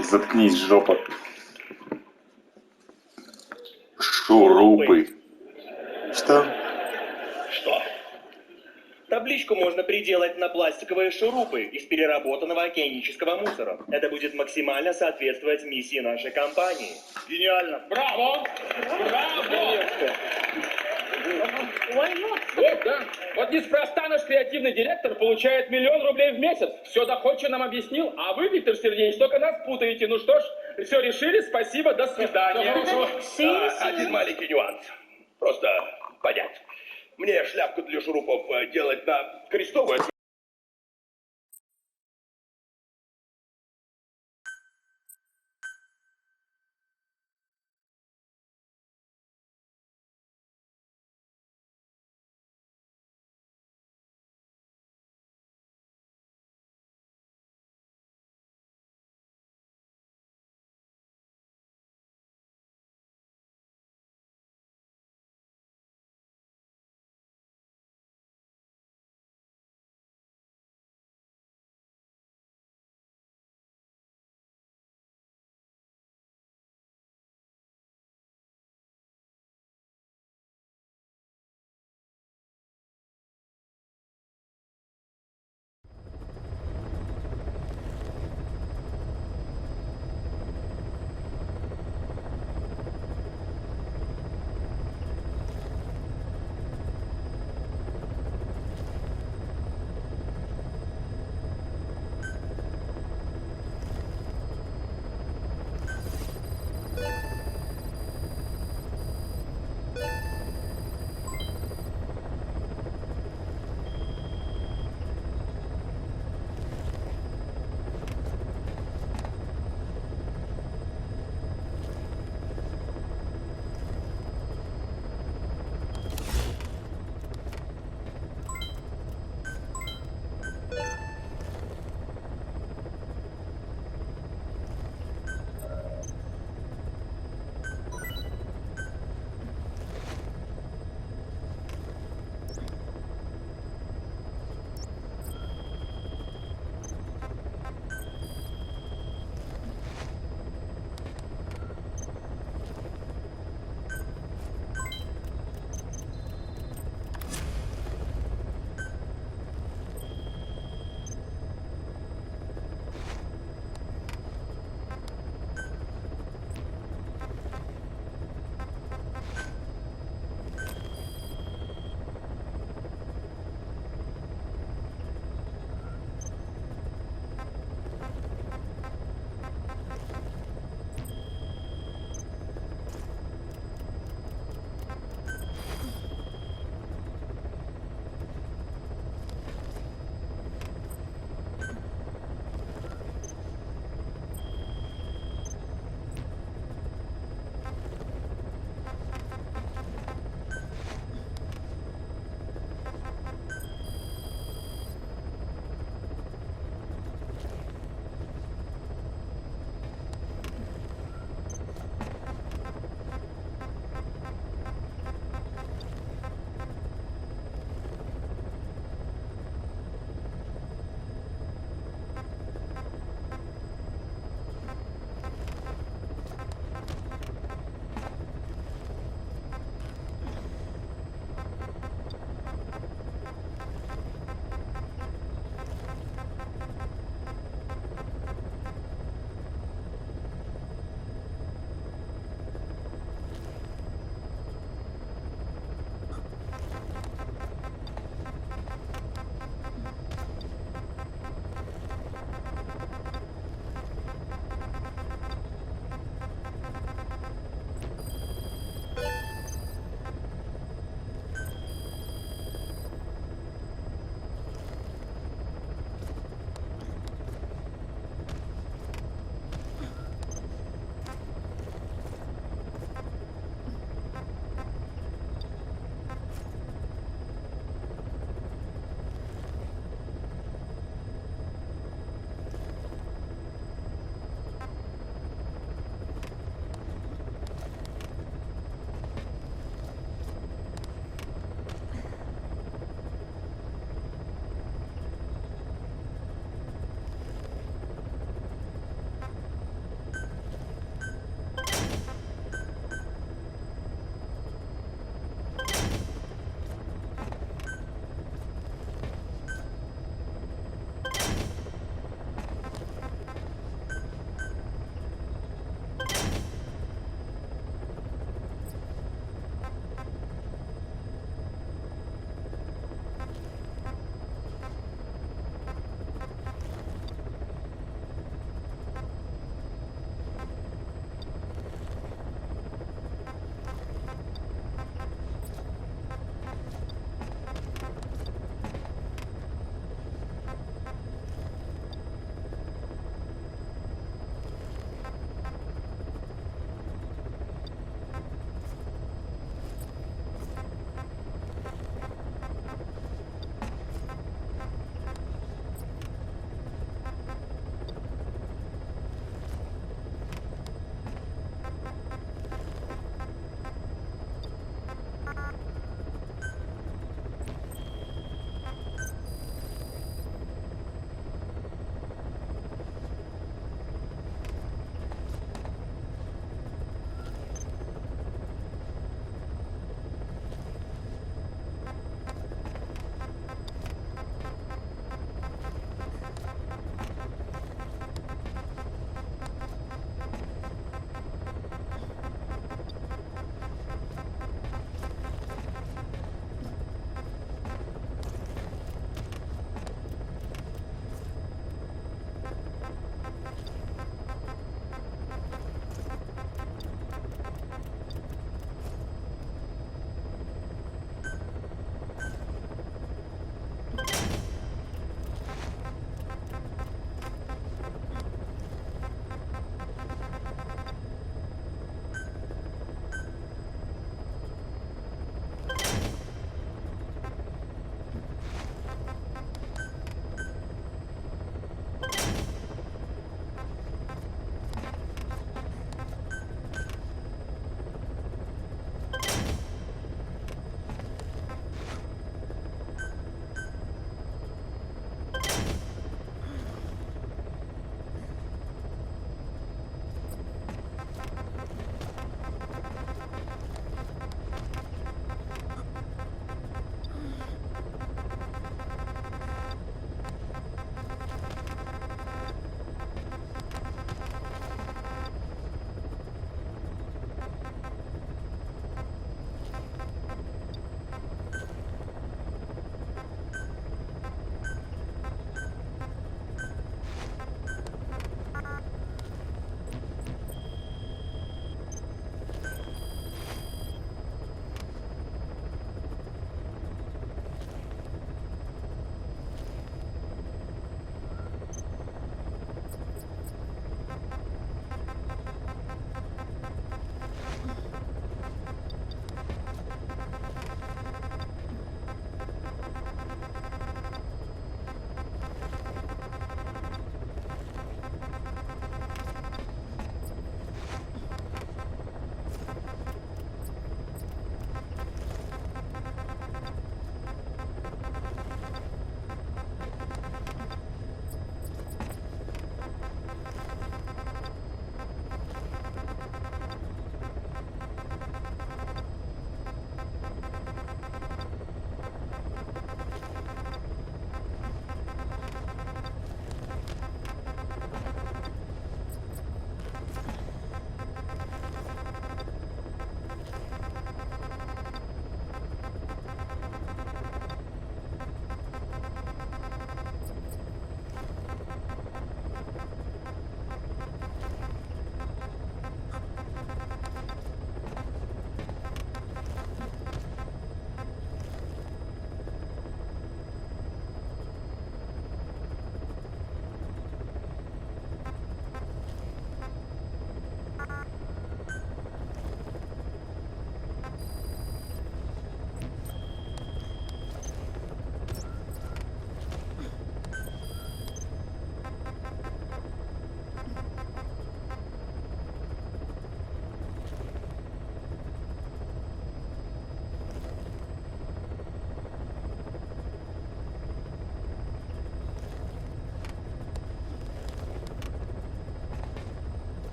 Заткнись, жопа. Шурупы. Что? Что? Табличку можно приделать на пластиковые шурупы из переработанного океанического мусора. Это будет максимально соответствовать миссии нашей компании. Гениально. Браво! Браво! Вот, да. Вот неспроста наш креативный директор получает 1 000 000 рублей в месяц. Все доходчиво нам объяснил, а вы, Виктор Сергеевич, только нас путаете. Ну что ж, все решили, спасибо, до свидания. Один маленький нюанс. Просто понять. Мне шляпку для шурупов делать на крестовую.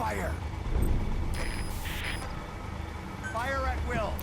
Fire! Fire at will!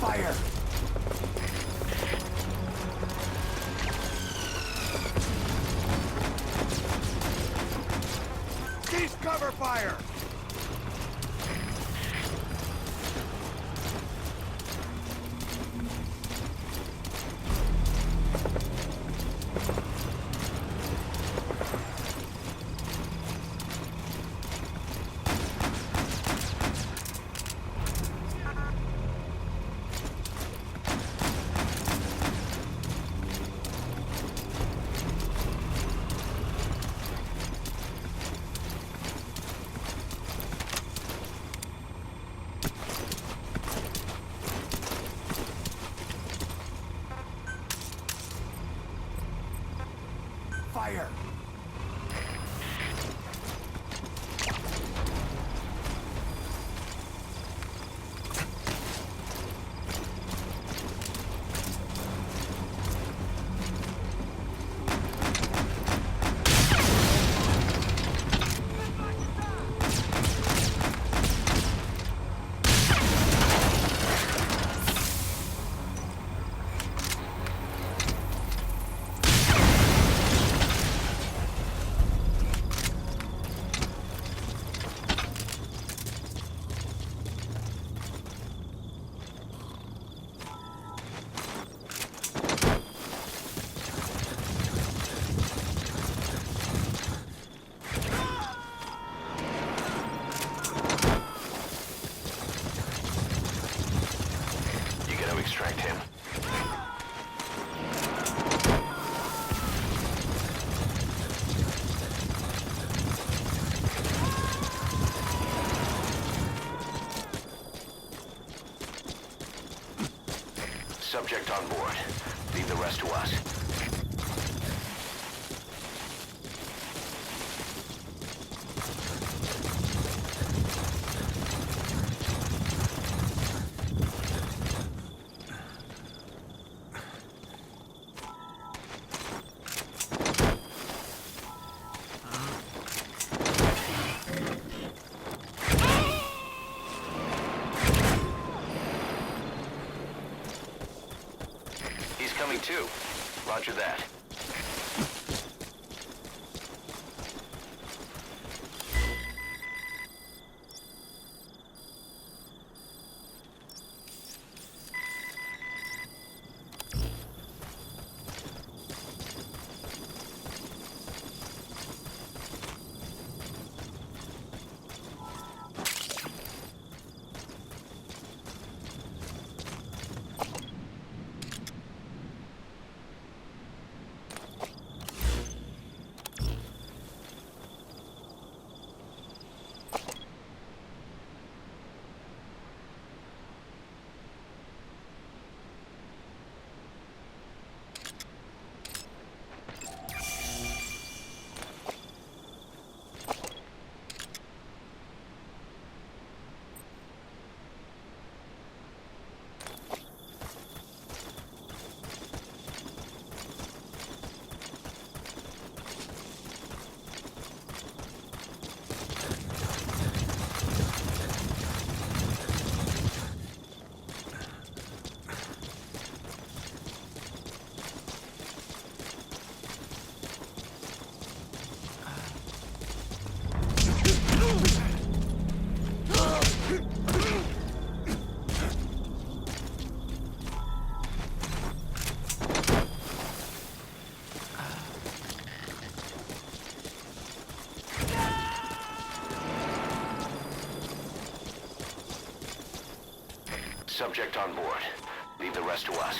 Fire! Cease cover fire! Fire! Extract him. Subject on board. Leave the rest to us. too. Roger that. Subject on board. Leave the rest to us.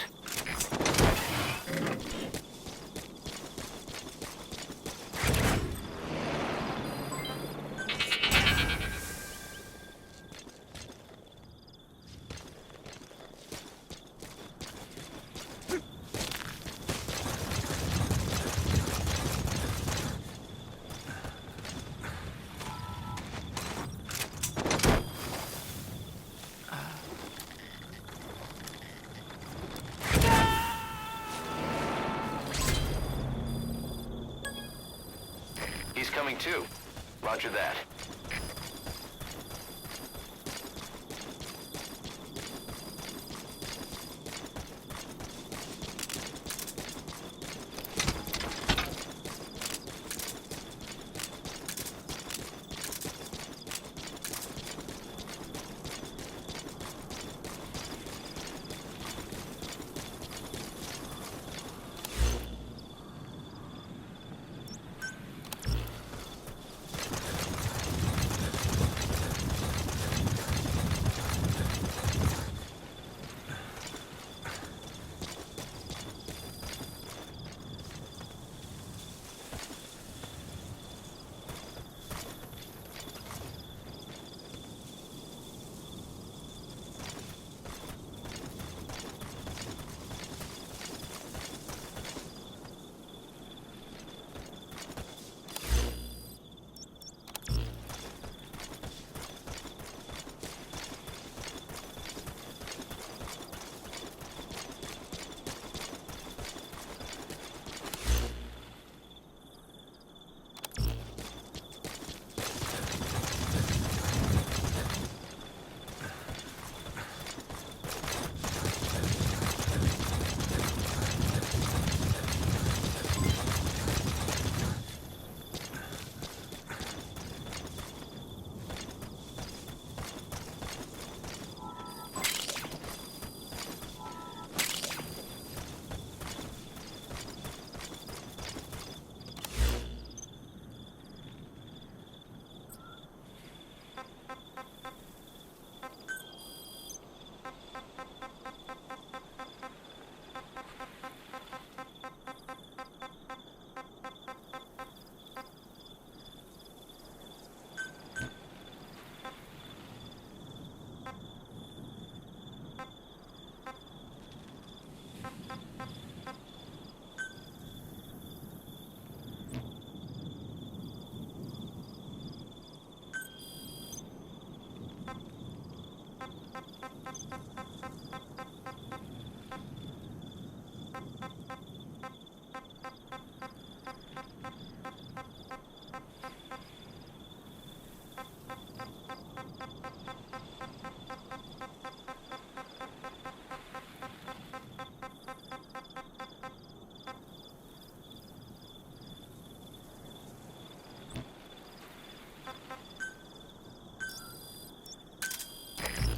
He's coming too. Roger that.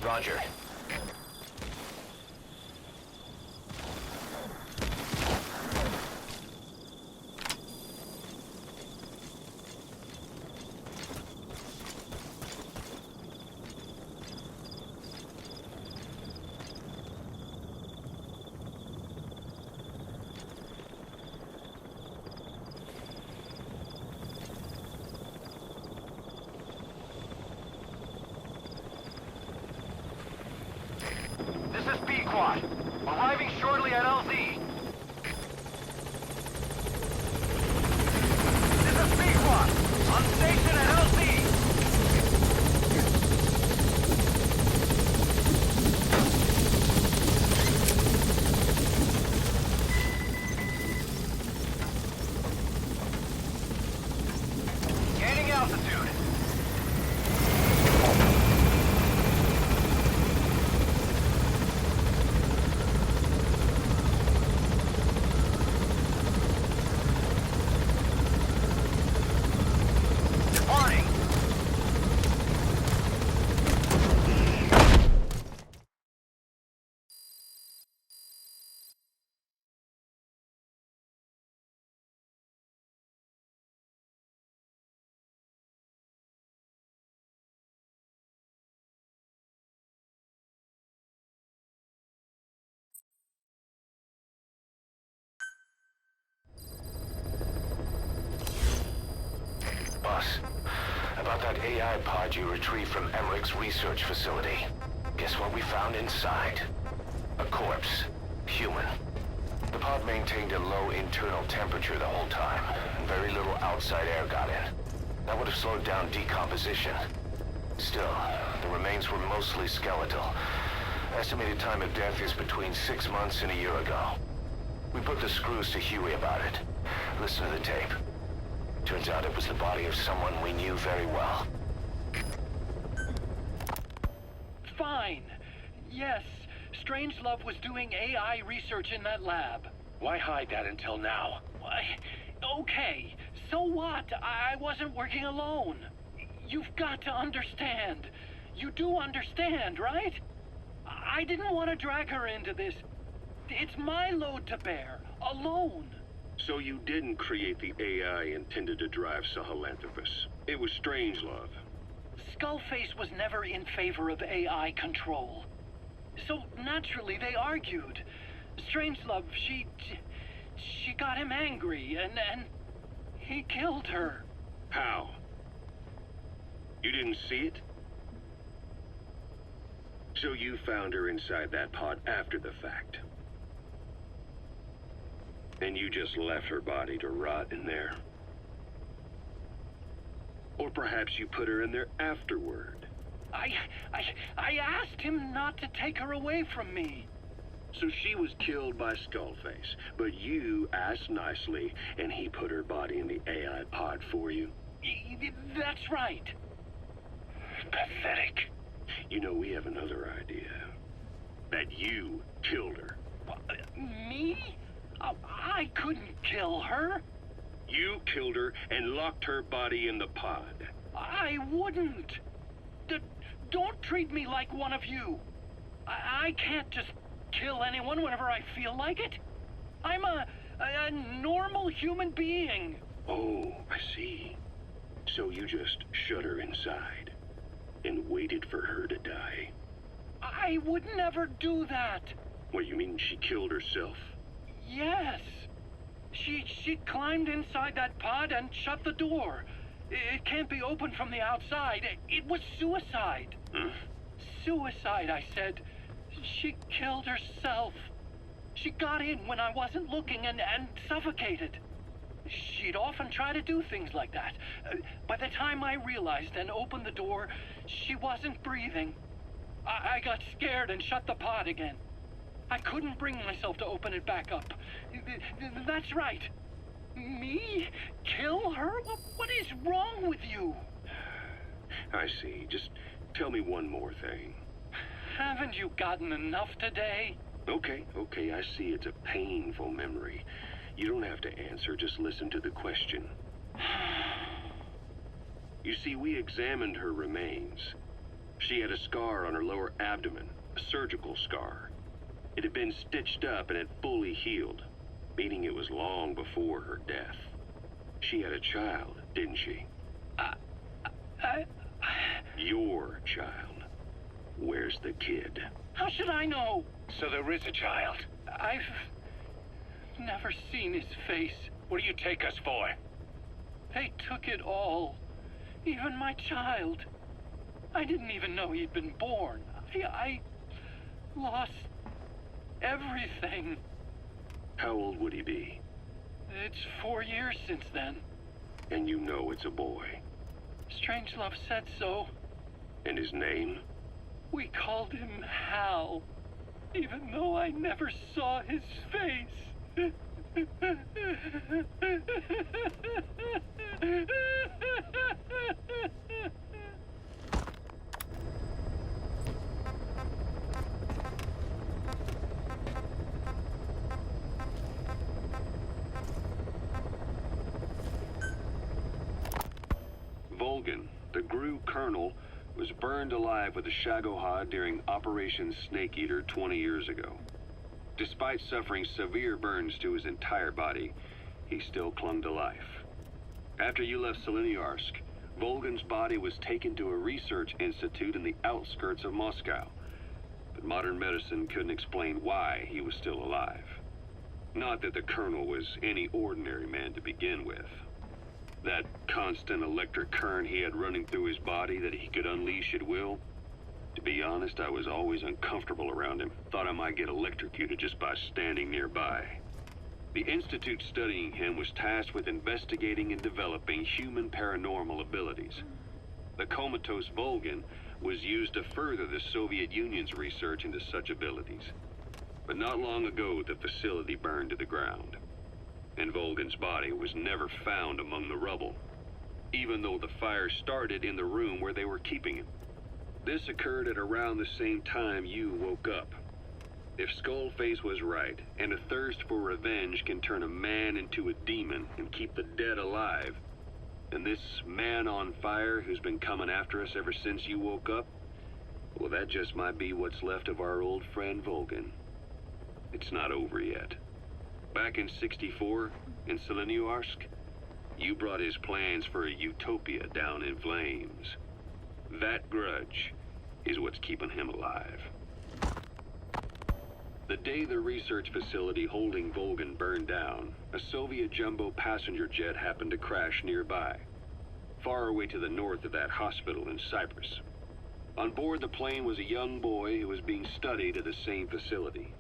Roger. This is B-Quad. Arriving shortly at LZ. This is B-Quad. On station at LZ. Gaining altitude. Warning. Boss, about that AI pod you retrieved from Emmerich's research facility. Guess what we found inside? A corpse. Human. The pod maintained a low internal temperature the whole time, and very little outside air got in. That would have slowed down decomposition. Still, the remains were mostly skeletal. Estimated time of death is between 6 months and a year ago. We put the screws to Huey about it. Listen to the tape. Turns out it was the body of someone we knew very well. Fine. Yes, Strangelove was doing AI research in that lab. Why hide that until now? Why? Okay, so what? I wasn't working alone. You've got to understand. You do understand, right? I didn't want to drag her into this. It's my load to bear, alone. So you didn't create the AI intended to drive Sahelanthropus. It was Strangelove. Skullface was never in favor of AI control. So naturally they argued. Strangelove, she got him angry and he killed her. How? You didn't see it? So you found her inside that pod after the fact. And you just left her body to rot in there. Or perhaps you put her in there afterward. I asked him not to take her away from me. So she was killed by Skullface, but you asked nicely, and he put her body in the AI pod for you? That's right. Pathetic. You know, we have another idea. That you killed her. Me? I couldn't kill her. You killed her and locked her body in the pod. I wouldn't. Don't treat me like one of you. I can't just kill anyone whenever I feel like it. I'm a normal human being. Oh, I see. So you just shut her inside and waited for her to die. I would never do that. What, you mean she killed herself? Yes. She climbed inside that pod and shut the door. It can't be opened from the outside. It was suicide. Suicide, I said. She killed herself. She got in when I wasn't looking and suffocated. She'd often try to do things like that. By the time I realized and opened the door, she wasn't breathing. I got scared and shut the pod again. I couldn't bring myself to open it back up. That's right. Me? Kill her? What is wrong with you? I see. Just tell me one more thing. Haven't you gotten enough today? Okay, I see it's a painful memory. You don't have to answer, just listen to the question. You see, we examined her remains. She had a scar on her lower abdomen, a surgical scar. It had been stitched up and had fully healed, meaning it was long before her death. She had a child, didn't she? Your child. Where's the kid? How should I know? So there is a child. I've never seen his face. What do you take us for? They took it all. Even my child. I didn't even know he'd been born. I lost everything. How old would he be? It's 4 years since then. And you know it's a boy. Strangelove said so. And his name? We called him Hal, even though I never saw his face. Volgin, the GRU colonel, was burned alive with a Shagohod during Operation Snake Eater 20 years ago. Despite suffering severe burns to his entire body, he still clung to life. After you left Seleniarsk, Volgin's body was taken to a research institute in the outskirts of Moscow, but modern medicine couldn't explain why he was still alive. Not that the colonel was any ordinary man to begin with. That constant electric current he had running through his body that he could unleash at will. To be honest, I was always uncomfortable around him. Thought I might get electrocuted just by standing nearby. The institute studying him was tasked with investigating and developing human paranormal abilities. The comatose Volgin was used to further the Soviet Union's research into such abilities. But not long ago, the facility burned to the ground. And Volgin's body was never found among the rubble, even though the fire started in the room where they were keeping him. This occurred at around the same time you woke up. If Skullface was right, and a thirst for revenge can turn a man into a demon and keep the dead alive, and this man on fire who's been coming after us ever since you woke up, well, that just might be what's left of our old friend Volgin. It's not over yet. Back in '64, in Seleniarsk, you brought his plans for a utopia down in flames. That grudge is what's keeping him alive. The day the research facility holding Volgin burned down, a Soviet jumbo passenger jet happened to crash nearby, far away to the north of that hospital in Cyprus. On board the plane was a young boy who was being studied at the same facility.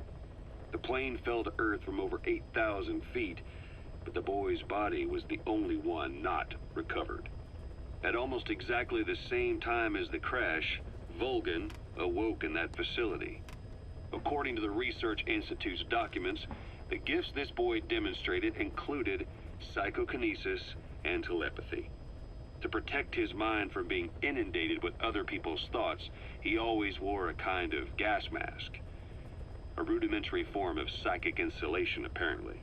The plane fell to Earth from over 8,000 feet, but the boy's body was the only one not recovered. At almost exactly the same time as the crash, Volgin awoke in that facility. According to the Research Institute's documents, the gifts this boy demonstrated included psychokinesis and telepathy. To protect his mind from being inundated with other people's thoughts, he always wore a kind of gas mask. A rudimentary form of psychic insulation, apparently.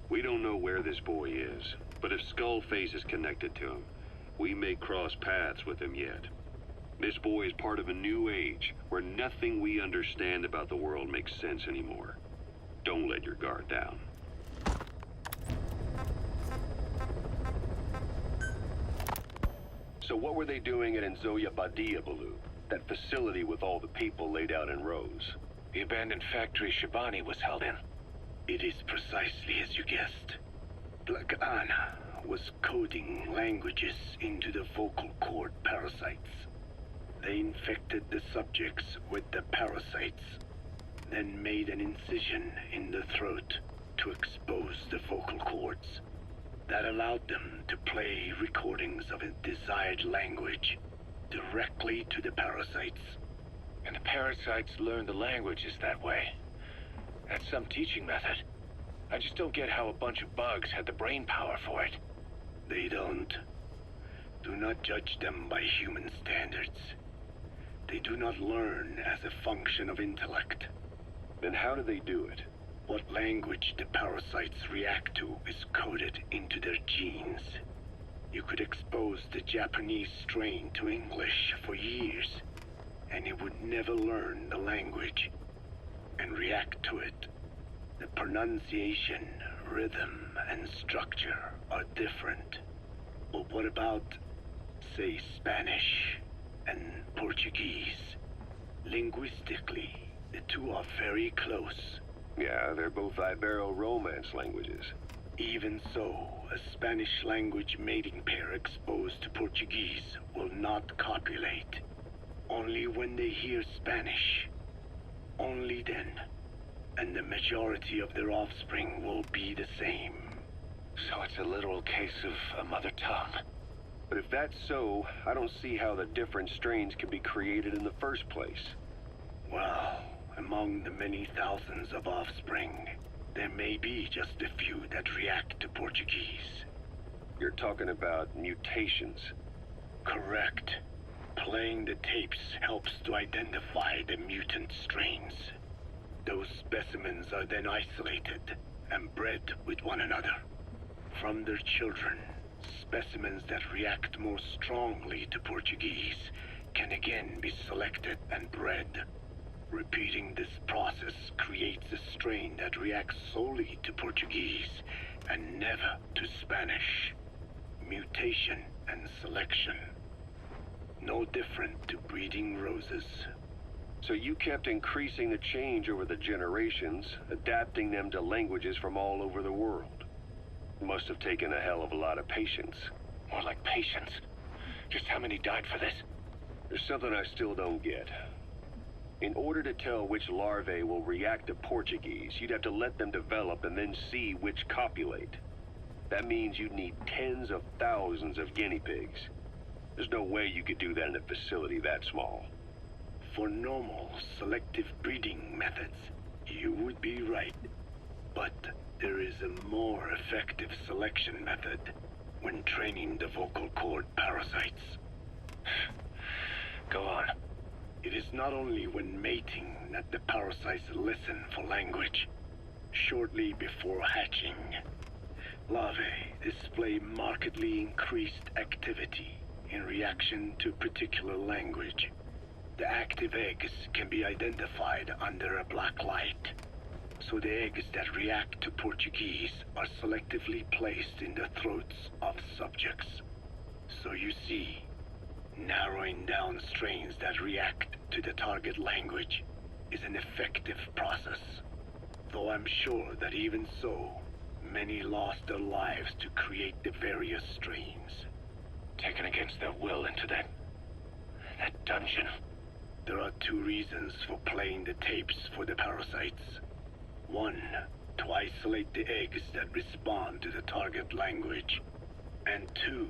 We don't know where this boy is, but if Skullface is connected to him, we may cross paths with him yet. This boy is part of a new age, where nothing we understand about the world makes sense anymore. Don't let your guard down. So what were they doing at Nzoya Badia, Baloo? That facility with all the people laid out in rows? The abandoned factory Shabani was held in. It is precisely as you guessed. Black Anna was coding languages into the vocal cord parasites. They infected the subjects with the parasites, then made an incision in the throat to expose the vocal cords. That allowed them to play recordings of a desired language directly to the parasites. And the parasites learn the languages that way. That's some teaching method. I just don't get how a bunch of bugs had the brain power for it. They don't. Do not judge them by human standards. They do not learn as a function of intellect. Then how do they do it? What language the parasites react to is coded into their genes. You could expose the Japanese strain to English for years, and it would never learn the language and react to it. The pronunciation, rhythm, and structure are different. But what about, say, Spanish and Portuguese? Linguistically, the two are very close. Yeah, they're both Ibero-Romance languages. Even so, a Spanish language mating pair exposed to Portuguese will not copulate. Only when they hear Spanish. Only then. And the majority of their offspring will be the same. So it's a literal case of a mother tongue. But if that's so, I don't see how the different strains could be created in the first place. Well, among the many thousands of offspring, there may be just a few that react to Portuguese. You're talking about mutations. Correct. Playing the tapes helps to identify the mutant strains. Those specimens are then isolated and bred with one another. From their children, specimens that react more strongly to Portuguese can again be selected and bred. Repeating this process creates a strain that reacts solely to Portuguese and never to Spanish. Mutation and selection. No different to breeding roses. So you kept increasing the change over the generations, adapting them to languages from all over the world. Must have taken a hell of a lot of patience. More like patience. Just how many died for this? There's something I still don't get. In order to tell which larvae will react to Portuguese, you'd have to let them develop and then see which copulate. That means you'd need tens of thousands of guinea pigs. There's no way you could do that in a facility that small. For normal selective breeding methods, you would be right. But there is a more effective selection method when training the vocal cord parasites. Go on. It is not only when mating that the parasites listen for language. Shortly before hatching, larvae display markedly increased activity in reaction to particular language. The active eggs can be identified under a black light. So the eggs that react to Portuguese are selectively placed in the throats of subjects. So you see, narrowing down strains that react to the target language is an effective process. Though I'm sure that even so, many lost their lives to create the various strains. Taken against their will into that dungeon. There are two reasons for playing the tapes for the parasites. One, to isolate the eggs that respond to the target language. And two,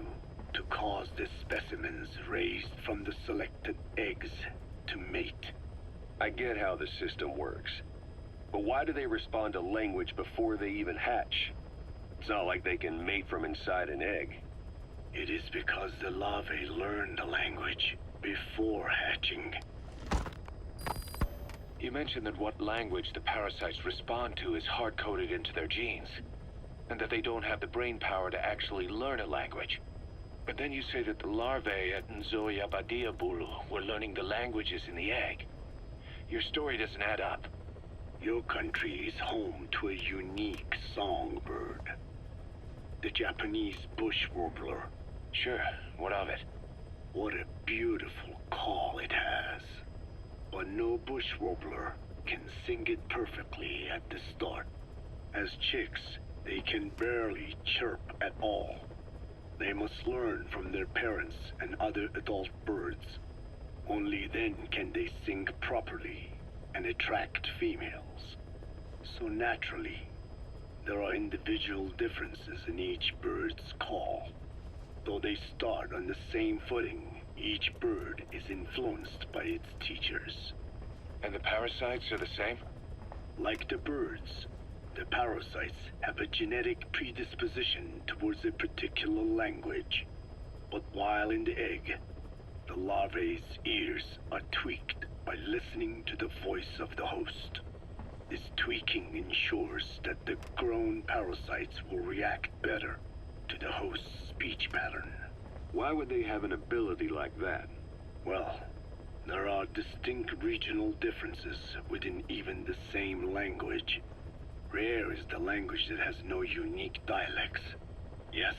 to cause the specimens raised from the selected eggs to mate. I get how the system works. But why do they respond to language before they even hatch? It's not like they can mate from inside an egg. It is because the larvae learn the language before hatching. You mentioned that what language the parasites respond to is hard-coded into their genes, and that they don't have the brain power to actually learn a language. But then you say that the larvae at Nzoia-Badia-Bulu were learning the languages in the egg. Your story doesn't add up. Your country is home to a unique songbird. The Japanese bush warbler. Sure, what of it? What a beautiful call it has. But no bush warbler can sing it perfectly at the start. As chicks, they can barely chirp at all. They must learn from their parents and other adult birds. Only then can they sing properly and attract females. So naturally, there are individual differences in each bird's call. Though they start on the same footing, each bird is influenced by its teachers. And the parasites are the same? Like the birds, the parasites have a genetic predisposition towards a particular language. But while in the egg, the larvae's ears are tweaked by listening to the voice of the host. This tweaking ensures that the grown parasites will react better to the host's speech pattern. Why would they have an ability like that? Well, There are distinct regional differences within even the same language. Rare is the language that has no unique dialects. Yes,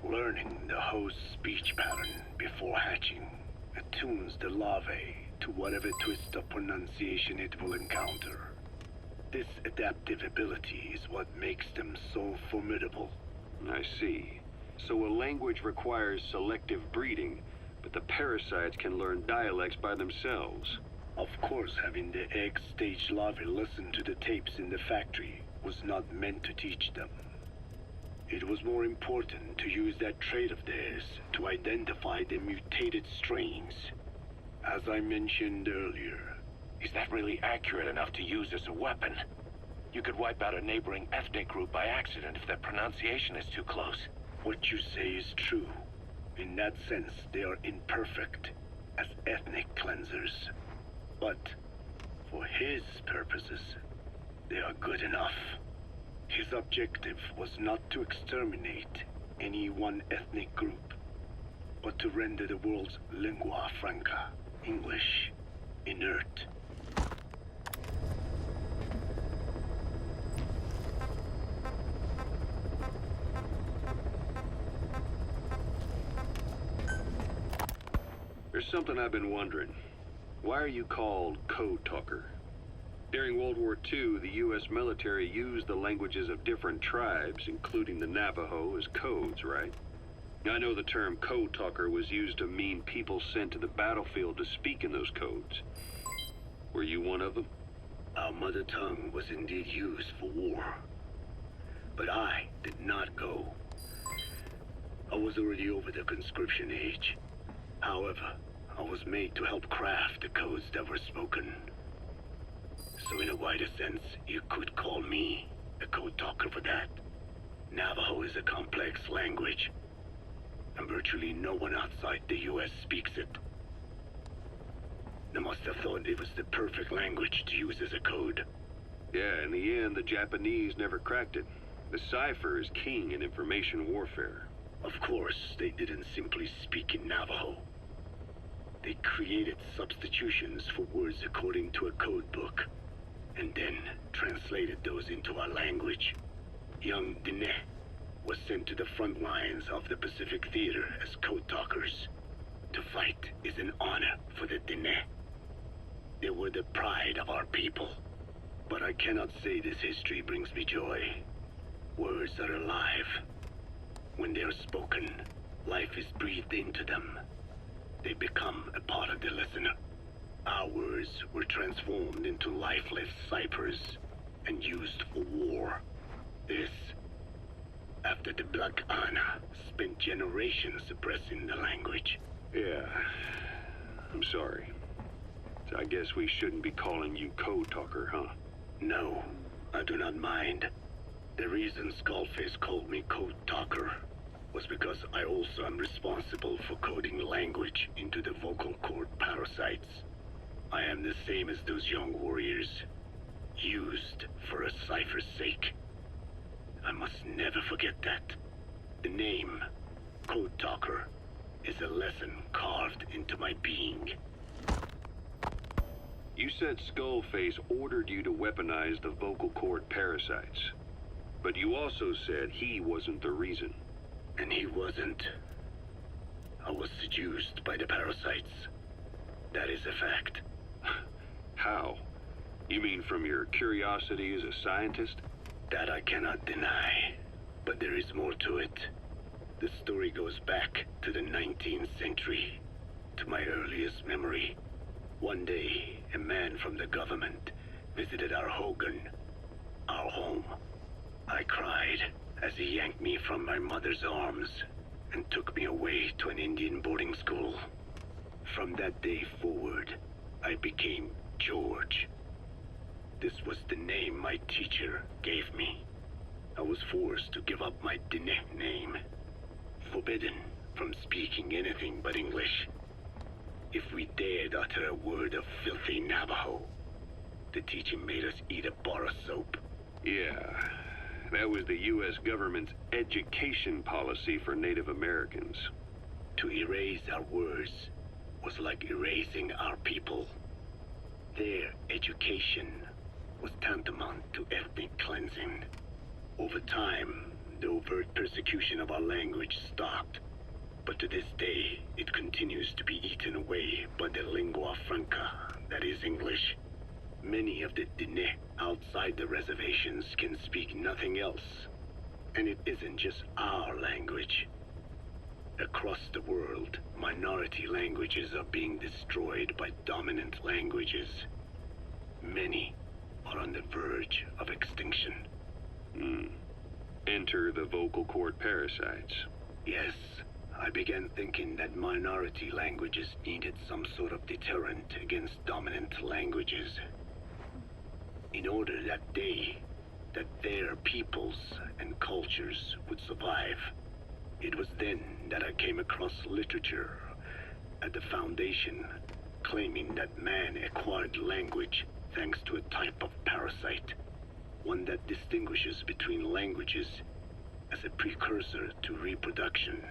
learning the host's speech pattern before hatching attunes the larvae to whatever twist of pronunciation it will encounter. This adaptive ability is what makes them so formidable. I see. So a language requires selective breeding, but the parasites can learn dialects by themselves. Of course, having the egg-stage larvae listen to the tapes in the factory was not meant to teach them. It was more important to use that trait of theirs to identify the mutated strains. As I mentioned earlier, Is that really accurate enough to use as a weapon? You could wipe out a neighboring ethnic group by accident if their pronunciation is too close. what you say is true. In that sense, they are imperfect as ethnic cleansers. But for his purposes, they are good enough. His objective was not to exterminate any one ethnic group, but to render the world's lingua franca, English, inert. There's something I've been wondering. Why are you called Code Talker? During World War II, the U.S. military used the languages of different tribes, including the Navajo, as codes, right? I know the term Code Talker was used to mean people sent to the battlefield to speak in those codes. Were you one of them? Our mother tongue was indeed used for war. But I did not go. I was already over the conscription age. However, I was made to help craft the codes that were spoken. So in a wider sense, you could call me a code talker for that. Navajo is a complex language, and virtually no one outside the US speaks it. They must have thought it was the perfect language to use as a code. Yeah, in the end, the Japanese never cracked it. The cipher is king in information warfare. Of course, they didn't simply speak in Navajo. They created substitutions for words according to a code book, and then translated those into our language. Young Diné was sent to the front lines of the Pacific Theater as code talkers. To fight is an honor for the Diné. They were the pride of our people. But I cannot say this history brings me joy. Words are alive. When they are spoken, life is breathed into them. They become a part of the listener. Our words were transformed into lifeless ciphers and used for war. This, after the Black Ana spent generations suppressing the language. Yeah, I'm sorry. So I guess we shouldn't be calling you Code Talker, huh? No, I do not mind. The reason Skullface called me Code Talker was because I also am responsible for coding language into the vocal cord parasites. I am the same as those young warriors, used for a cipher's sake. I must never forget that. The name, Code Talker, is a lesson carved into my being. You said Skullface ordered you to weaponize the vocal cord parasites. But you also said he wasn't the reason. And he wasn't. I was seduced by the parasites. That is a fact. How? You mean from your curiosity as a scientist? That I cannot deny. But there is more to it. The story goes back to the 19th century, to my earliest memory. One day, a man from the government visited our Hogan, our home. I cried as he yanked me from my mother's arms and took me away to an Indian boarding school. From that day forward, I became George. This was the name my teacher gave me. I was forced to give up my Diné name, forbidden from speaking anything but English. If we dared utter a word of filthy Navajo, the teacher made us eat a bar of soap. Yeah, that was the U.S. government's education policy for Native Americans. To erase our words was like erasing our people. Their education was tantamount to ethnic cleansing. Over time, the overt persecution of our language stopped. But to this day, it continues to be eaten away by the lingua franca, that is English. Many of the Diné outside the reservations can speak nothing else. And it isn't just our language. Across the world, minority languages are being destroyed by dominant languages. Many are on the verge of extinction. Enter the vocal cord parasites. Yes, I began thinking that minority languages needed some sort of deterrent against dominant languages. In order that their peoples and cultures would survive. It was then that I came across literature at the Foundation claiming that man acquired language thanks to a type of parasite, one that distinguishes between languages as a precursor to reproduction.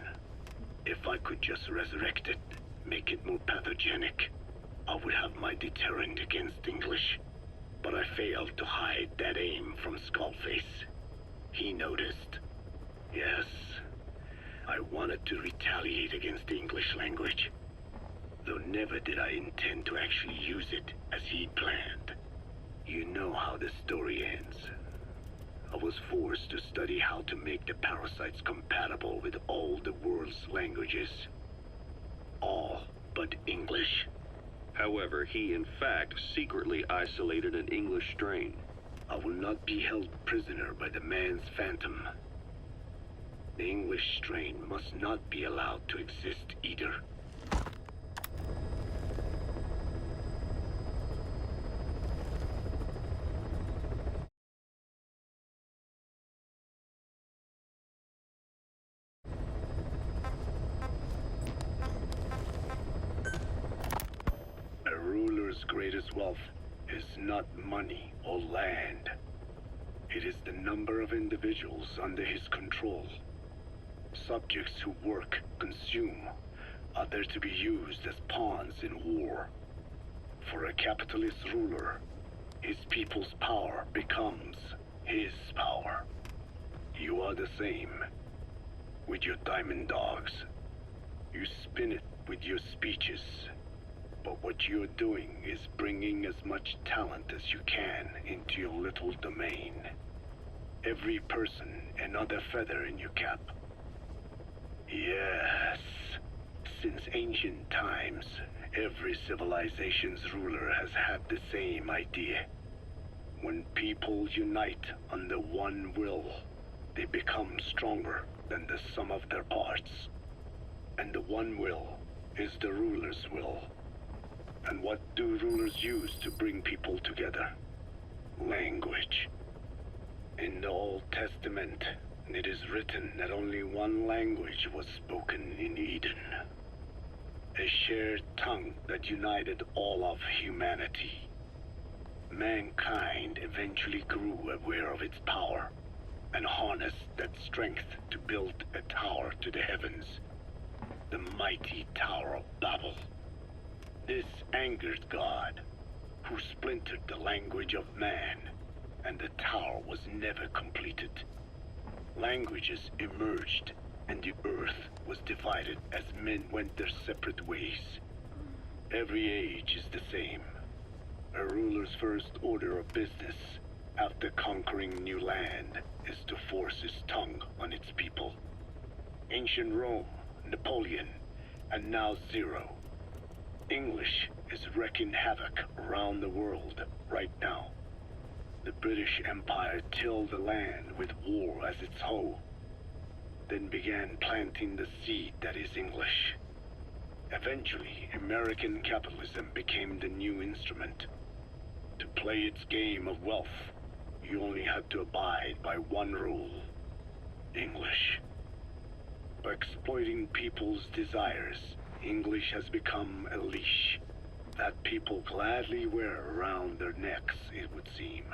If I could just resurrect it, make it more pathogenic, I would have my deterrent against English. But I failed to hide that aim from Skullface. He noticed. Yes, I wanted to retaliate against the English language, though never did I intend to actually use it as he'd planned. You know how the story ends. I was forced to study how to make the parasites compatible with all the world's languages. All but English. However, he in fact secretly isolated an English strain. I will not be held prisoner by the man's phantom. The English strain must not be allowed to exist either. A ruler's greatest wealth is not money or land. It is the number of individuals under his control. Subjects who work, consume, are there to be used as pawns in war. For a capitalist ruler, his people's power becomes his power. You are the same. With your diamond dogs, you spin it with your speeches. But what you're doing is bringing as much talent as you can into your little domain. Every person another feather in your cap. Yes. Since ancient times, every civilization's ruler has had the same idea. When people unite under one will, they become stronger than the sum of their parts. And the one will is the ruler's will. And what do rulers use to bring people together? Language. In the Old Testament, it is written that only one language was spoken in Eden. A shared tongue that united all of humanity. Mankind eventually grew aware of its power and harnessed that strength to build a tower to the heavens. The mighty Tower of Babel. This angered God, who splintered the language of man, and the tower was never completed. Languages emerged, and the earth was divided as men went their separate ways. Every age is the same. A ruler's first order of business, after conquering new land, is to force his tongue on its people. Ancient Rome, Napoleon, and now Zero. English is wreaking havoc around the world right now. The British Empire tilled the land with war as its hoe, then began planting the seed that is English. Eventually, American capitalism became the new instrument. To play its game of wealth, you only had to abide by one rule: English. By exploiting people's desires, English has become a leash that people gladly wear around their necks, it would seem.